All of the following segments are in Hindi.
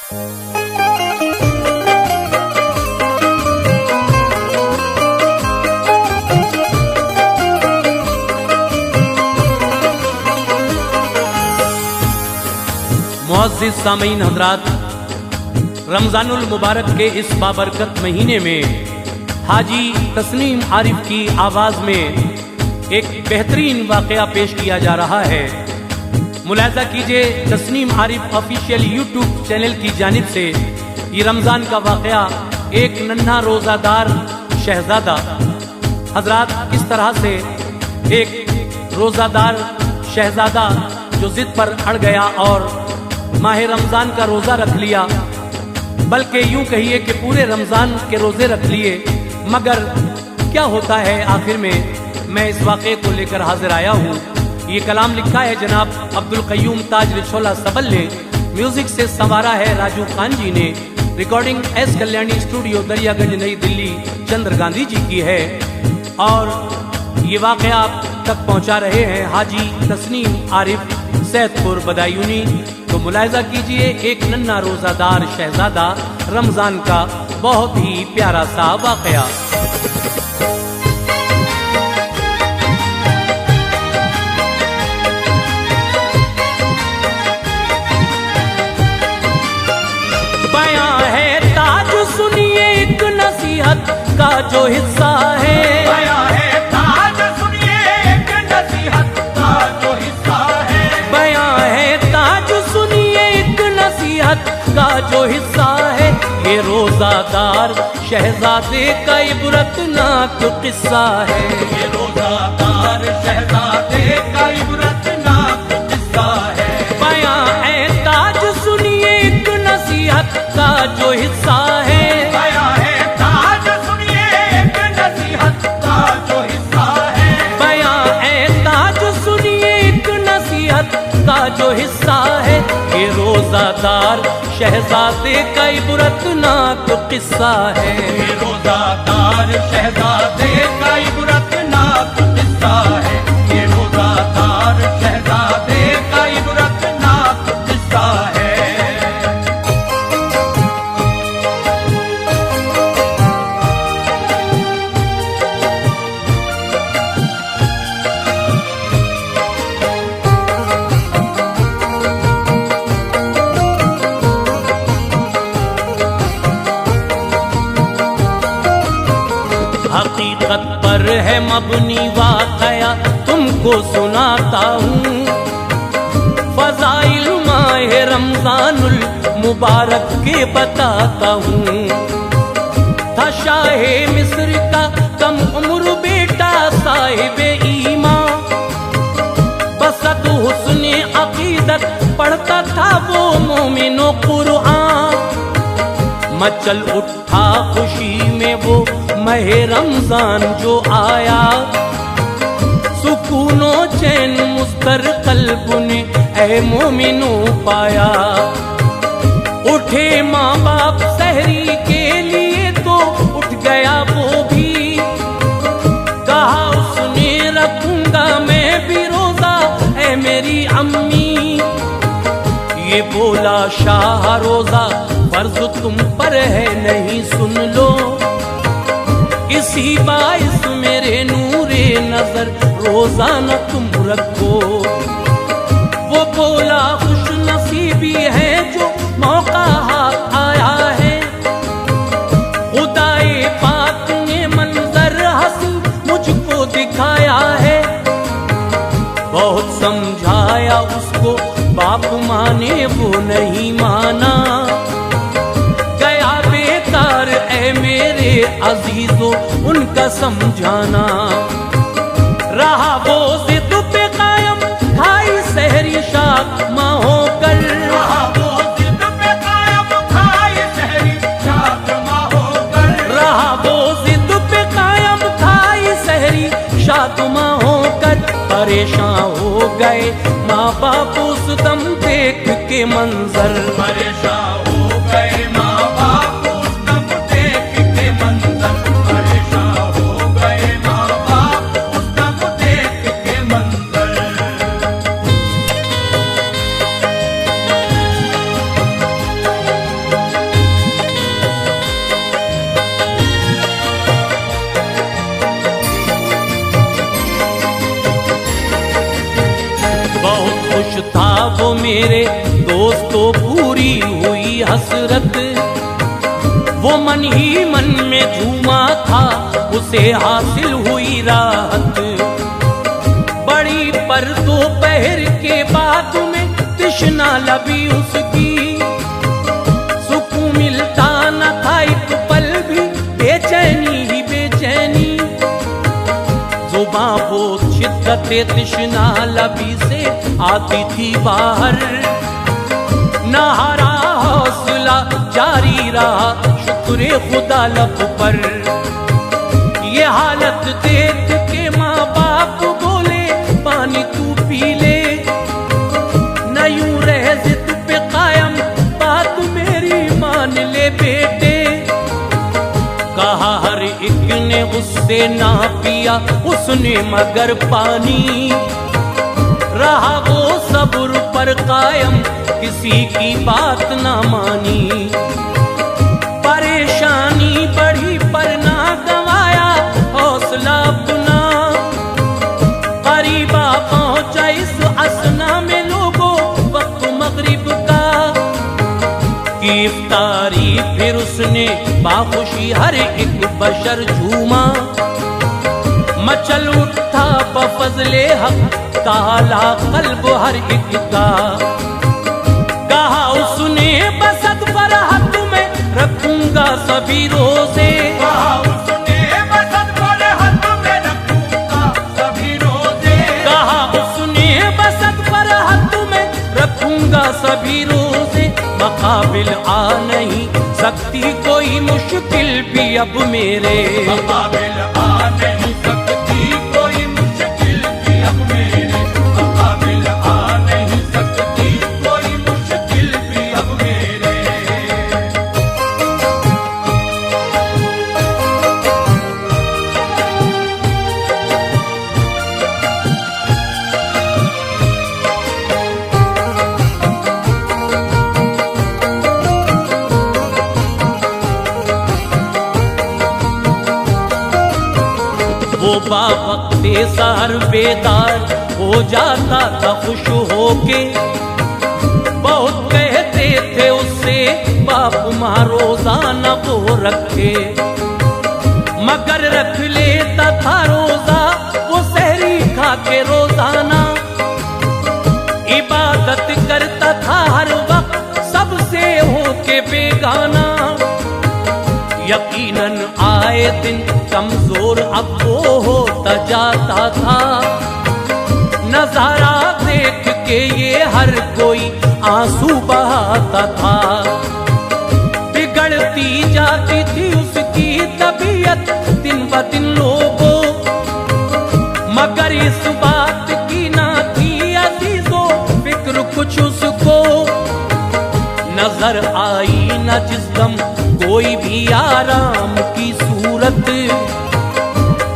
मुअज़्ज़िज़ सामीन हज़रात, रमज़ानुल मुबारक के इस बाबरकत महीने में हाजी तस्नीम आरिफ की आवाज़ में एक बेहतरीन वाक़या पेश किया जा रहा है। मुलाज़ा कीजिए, Tasneem Arif official YouTube channel की जानिब से ये रमज़ान का वाक़या एक नन्हा रोज़ादार शहज़ादा हज़रात, किस तरह से एक रोज़ादार शहज़ादा जो ज़िद पर अड़ गया और माह रमज़ान का रोज़ा रख लिया, बल्कि यूं कहिए कि पूरे रमज़ान के रोज़े रख लिए, मगर क्या होता है आखिर में, मैं इस वाक़े को लेकर हाजिर आया हूँ। ये कलाम लिखा है जनाब अब्दुल क़य्यूम ताज रिछोला सबल ने, म्यूज़िक से संवारा है राजू खान जी ने, recording S Kalyani studio Daryaganj नई दिल्ली चंद्र गांधी जी की है। और ये वाक़या आप तक पहुँचा रहे हैं हाजी तस्नीम आरिफ सैदपुर बदायूनी। तो मुलाहिज़ा कीजिए, एक नन्हा रोज़ादार शहज़ादा रमज़ान का बहुत ही प्यारा सा वाक़या। बयां है ताज सुनिए एक नसीहत का जो हिस्सा है, बयां है ताज सुनिए एक नसीहत का जो हिस्सा है, बयां है ताज सुनिए एक नसीहत का जो हिस्सा है। ये रोज़ादार शहज़ादे का इबरतनाक किस्सा है, ये रोज़ादार शहज़ादे का इबरतनाक किस्सा है। बयां है ताज सुनिए एक नसीहत का जो हिस्सा है, बयां है ताज सुनिए एक नसीहत का जो हिस्सा है, बयां है ताज सुनिए एक नसीहत का जो हिस्सा है। ये रोज़ादार शहज़ादे का इबरतनाक किस्सा है, ये रोज़ादार शहज़ादे का इबरतनाक किस्सा है, ये रोज़ादार शहज़ादे का इबरतनाक किस्सा है। हकीकत पर है मबनी वाक़या तुमको सुनाता हूँ, फ़ज़ाइल माह रमज़ानुल मुबारक के बताता हूँ। था शाहे मिस्र का कम उम्र बेटा साहिबे ईमान, बसत हुस्ने अक़ीदत पढ़ता था वो मोमिनो कुरआन। मचल उठा खुशी में वो माह रमज़ान जो आया, सुकूनो चैन मुस्तर क़ल्ब ने ऐ मोमिनो पाया। उठे माँ बाप सहरी के लिए तो उठ गया वो भी, कहा उसने रखूंगा मैं भी रोज़ा ऐ मेरी अम्मी। ये बोला शाह रोज़ा फर्ज तुम पर है नहीं सुन लो, इसी बाइस मेरे नूरे नजर रोजाना तुम रखो। वो बोला खुश नसीबी है जो मौका हाथ आया है, खुदाए पाक ने मंजर हसन मुझको दिखाया है। बहुत समझाया उसको बाप माने वो नहीं माना, गया बेकार ऐ मेरे अजीजों उनका समझाना। रहा वो जिद पे कायम खाई सहरी शाक माँ होकर, रहा वो जिद पे कायम खाई सहरी शाक माँ होकर, रहा वो जिद पे कायम खाई सहरी शाक माँ होकर। परेशान हो गए माँ बाप उस दम देख के मंजर, परेशान हो गए माँ बाप उस दम देख के मंजर, परेशान हो गए माँ बाप उस दम देख के मंजर। हसरत, वो मन ही मन में झूमा था, उसे हासिल हुई राहत। बड़ी पर दोपहर के बाद में तृष्णा लबी उसकी, सुकून मिलता न था एक पल भी, बेचैनी ही बेचैनी। जुबां वो शिद्दत तृष्णा लबी से आती थी बाहर, नहारा हौसला जारी रहा शुक्र खुदा लब पर। ये हालत देख के माँ बाप बोले पानी तू पी ले, न यूं रह जिद पे कायम, बात मेरी मान ले बेटे। कहा हर एक ने उससे ना पिया उसने मगर पानी, रहा वो सब्र पर कायम, किसी की बात ना मानी। परेशानी बढ़ी पर ना गवाया हौसला अपना, करीबा पहुंचा इस असना में लोगों वक्त मगरिब का। की इफ्तारी फिर उसने बाखुशी हर एक बशर झूमा, मचल उठा बफजले हक ताला कल्ब हर एक का। कहा उसने बसत फरहत में रखूंगा सभी रोजे, कहा उसने बसत फरहत में रखूंगा सभी रोजे, कहा उसने बसत फरहत में रखूंगा सभी रोजे। मकाबिल आ नहीं सकती कोई मुश्किल भी अब मेरे, मकाबिल आ नहीं सकती कोई मुश्किल भी अब मेरे, मकाबिल आ नहीं सकती कोई मुश्किल भी अब मेरे। वो बावक्ते सार बेदार हो जाता था खुश होके, बहुत कहते थे उससे बाप माँ रोजाना वो रखे, मगर रख लेता था रोजा वो सहरी खा के रोजाना। इबादत करता था हर वक्त सबसे होके बेगाना, यकीनन आए दिन कमजोर अब वो होता जाता था। नजारा देख के ये हर कोई आंसू बहाता था, बिगड़ती जाती थी उसकी तबीयत दिन ब दिन लोगों, मगर इस बात की ना थी अजीजों फिक्र कुछ उसको। नजर आई न जिस दम कोई भी आराम की सूरत,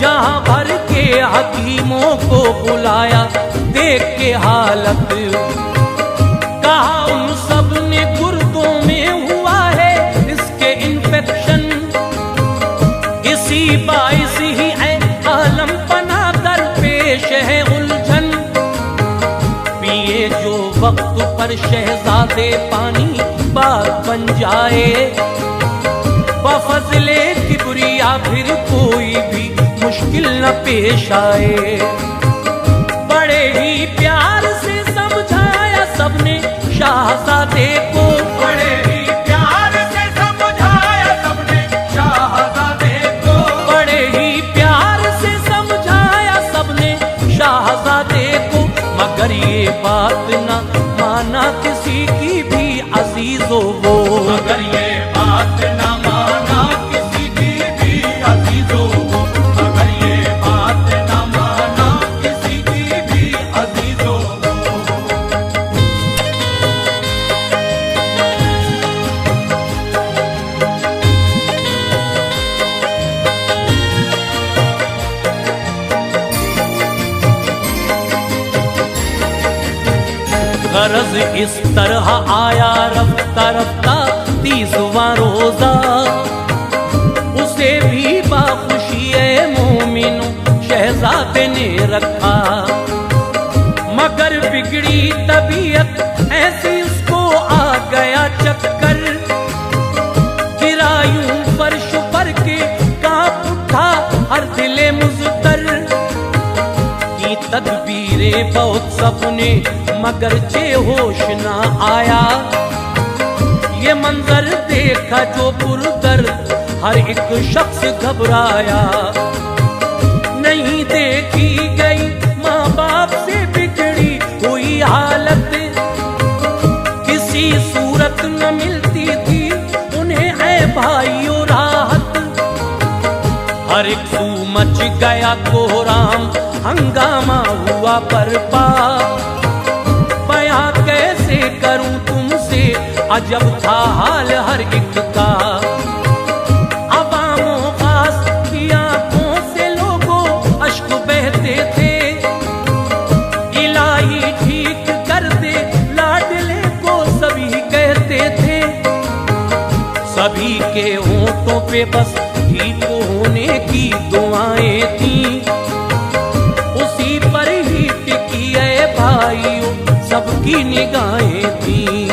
जहां भर के हकीमों को बुलाया देख के हालत। कहा उन सब ने गुर्दों में हुआ है इसके इन्फेक्शन, इसी बाइस ही है आलम पना दर पेश है उलझन। पिए जो वक्त पर शहजादे पानी बात बन जाए, बफजले किबरिया फिर कोई भी मुश्किल न पेश आए। बड़े ही प्यार से समझाया सबने शाहजादे को, बड़े ही प्यार से समझाया सबने शाहजादे को, बड़े ही प्यार से समझाया सबने शाहजादे को। मगर ये बात न माना किसी की भी अजीजों वो, मगर ये बात न माना किसी की भी अजीजों को, मगर ये बात न माना किसी की भी अजीजों को। गरज इस तरह आया रफ्ता रफ्ता 30वां रोजा, उसे भी बाखुशी मोमिनो शहजादे ने रखा। मगर बिगड़ी तबीयत ऐसी उसको आ गया चक्कर, मेरे बहुत सपने मगर चे होश ना आया। ये मंजर देखा जो पुरदर्द हर एक शख्स घबराया। नहीं देखी गई माँ बाप से बिगड़ी हुई हालत, किसी सूरत न मिलती थी उन्हें ऐ भाइयों राहत। हर एक सू मच गया कोहराम, हंगामा हुआ बर्पा। बयां कैसे करूं तुमसे अजब था हाल हर एक का। अवामो खास की आंखों से लोगों अश्क बहते थे। इलाही ठीक कर दे लाडले को सभी कहते थे। सभी के होंठों पे बस ठीक होने की दुआएं थी। उसी पर ही टिकी है भाइयों सबकी निगाहें थी।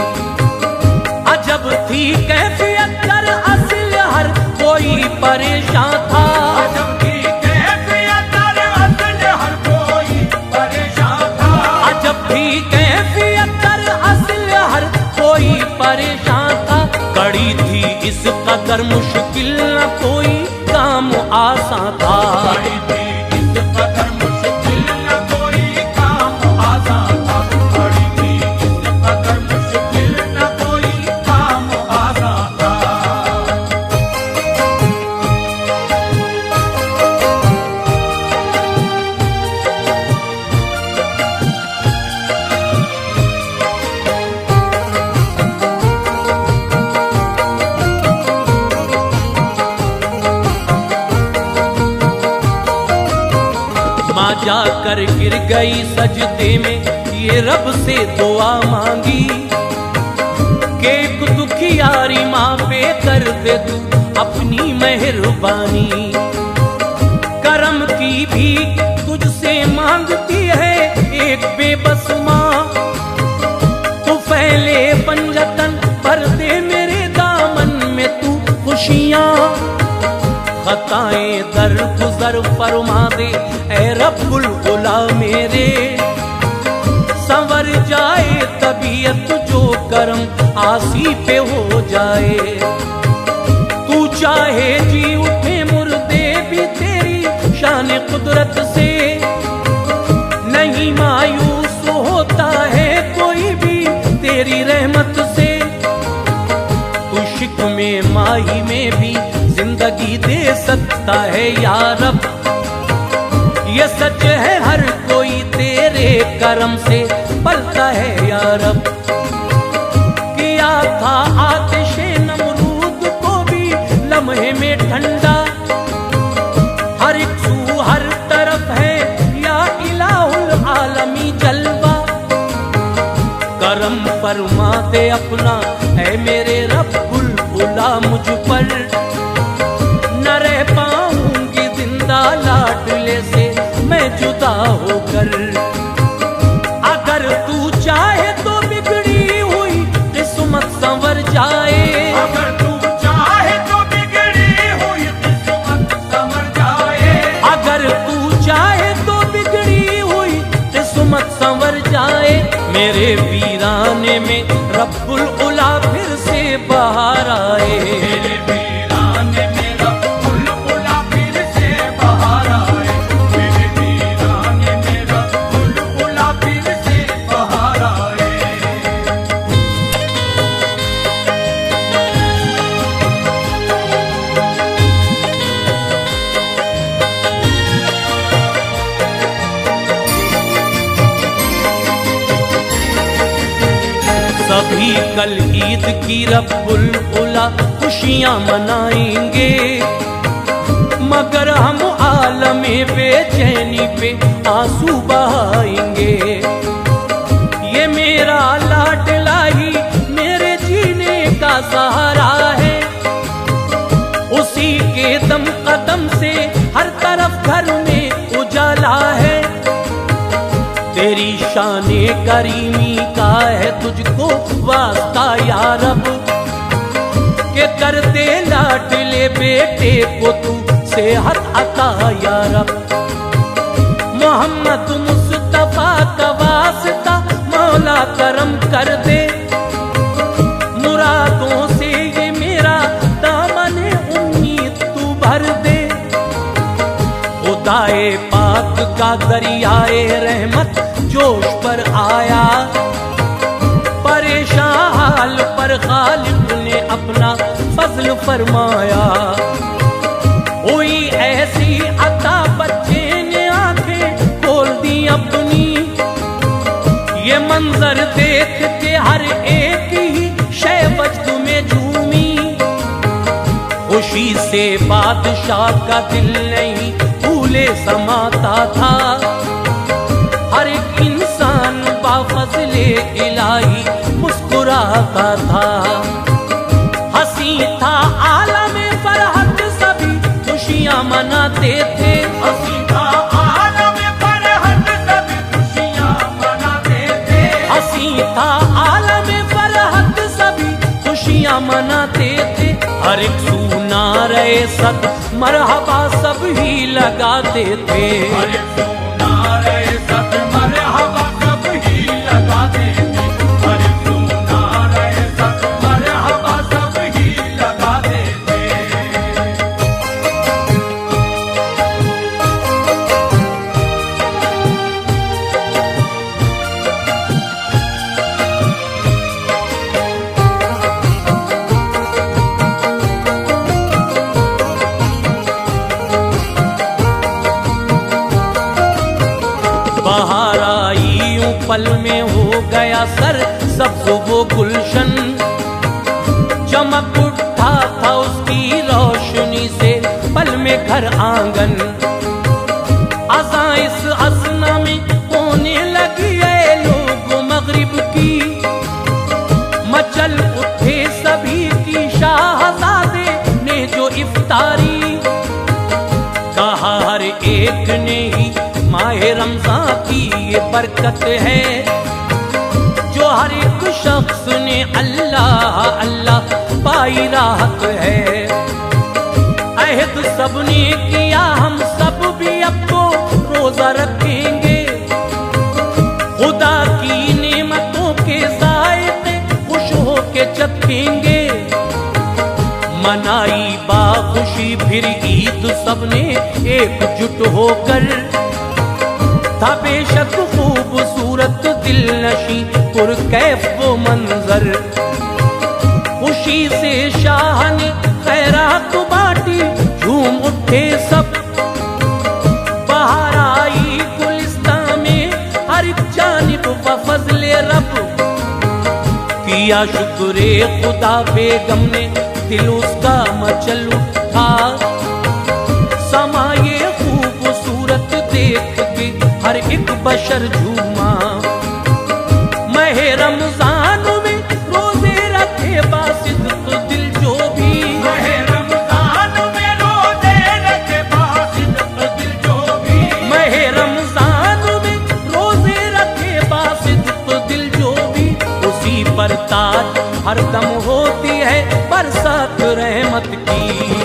अजब थी कैफियत कर असल हर कोई परेशान था। अजब थी कैफियत कर असल हर कोई परेशान था। अजब थी कैफियत कर असल हर कोई परेशान था। कड़ी थी इस कदर मुश्किल न कोई काम आसान था। बड़ी थी इस कदर मुश्किल न कोई काम आसान था। बड़ी थी इस कदर मुश्किल न कोई काम आसान था। माँ जाकर गिर गई सजदे में ये रब से दुआ मांगी कि एक दुखियारी माँ पे कर दे तू अपनी मेहरबानी। करम की भी तुझसे मांगती है एक बेबस माँ। तू फैले पंजतन भर दे मेरे दामन में तू खुशियाँ। खताएं दर गुजर फरमा दे ऐ रब्बुल उला मेरे। संवर जाए तबीयत जो करम आसी पे हो जाए। तू चाहे जी उठे मुर्दे भी तेरी शान कुदरत से। नहीं मायूस होता है कोई भी तेरी रहमत से। तू शिक में माही में भी जिंदगी दे सकता है या रब। ये सच है हर कोई तेरे करम से पलता है या रब। किया था आतिशे नमरूद को भी लम्हे में ठंडा। हर एक सू हर तरफ है या इलाहुल आलमी जलवा। करम फरमा दे अपना है मेरे रब्बुल उला मुझ पर। न रह पाऊंगी जिंदा लाडले से मैं जुदा होकर। अगर तू चाहे तो बिगड़ी हुई किस्मत संवर जाए। अगर तू चाहे तो बिगड़ी हुई किस्मत संवर जाए। अगर तू चाहे तो बिगड़ी हुई किस्मत संवर जाए। मेरे वीराने में रब्बुल उला फिर से बाहर आए। मेरे वीराने में रब्बुल उला फिर से बाहर आए। मेरे वीराने में रब्बुल उला फिर से बाहर आए। सभी कल ईद की रब्बुल उला खुशियां मनाएंगे। मगर हम आलमे बेचैनी पे आंसू बहाएंगे। ये मेरा लाडला ही मेरे जीने का सहारा है। उसी के दम कदम से हर तरफ घर में उजाला है। तेरी शाने करीमी का है तुझको वास्ता या रब। के कर दे लाडले बेटे को तू सेहत अता या रब। मोहम्मद मुस्तफा हक का दरियाए रहमत जोश पर आया। परेशान हाल पर खालिक ने अपना फजल फरमाया। हुई ऐसी अता बच्चे ने आंखें खोल दी अपनी। ये मंजर देख के हर एक ही शय वजद में झूमी। खुशी से बादशाह का दिल नहीं फूले समाता था। हर एक इंसान बाफज़ले इलाही मुस्कुराता था। हंसी था आलम फरहत सभी खुशियां मनाते थे। हंसी था आलम फरहत सभी खुशियां मनाते थे। हंसी था आलम फरहत सभी खुशियां मनाते थे। हर एक सूना रहे सद मरहबा सब ही लगाते थे। अरे सोना रे सब मरहबा सब ही लगाते थे। अरे सोना रे सब मरहबा सब ही लगाते थे। बाहर आई यूं पल में हो गया सर सब्ज़ वो गुलशन। चमक उठा था उसकी रोशनी से पल में घर आंगन। अज़ां इस असना में होने लगी है लोग मगरिब की। मचल उठे सभी की शाहज़ादे ने जो इफ्तारी। कहा हर एक ने ही माहे रमज़ान की ये बरकत है। जो हर एक शख्स ने अल्लाह अल्लाह पाई राहत है। अहद सबने किया हम सब भी अब तो रोजा रखेंगे। खुदा की नेमतों के ज़ायक़े खुश होके चखेंगे। मनाई बाखुशी फिर ईद सबने एकजुट होकर। था बेशक खूबसूरत दिल नशी पुरकैफ वो मंजर। खुशी से शाह ने खैरात बांटी झूम उठे सब। बाहर आई गुलिस्तान में हर एक जानिब फजले रब। किया शुक्रे खुदा बेगम ने दिल उसका मचल उठा। समाये खूबसूरत देख के हर एक बशर झूमा। महे रमजान में रोजे रखे बासिद्क़ दिल जो भी। महे रमजान में रोजे रखे बासिद्क़ दिल जो भी। महे रमजान में रोजे रखे बासिद्क़ दिल जो भी। उसी पर ताज हरदम होती है बरसात रहमत की।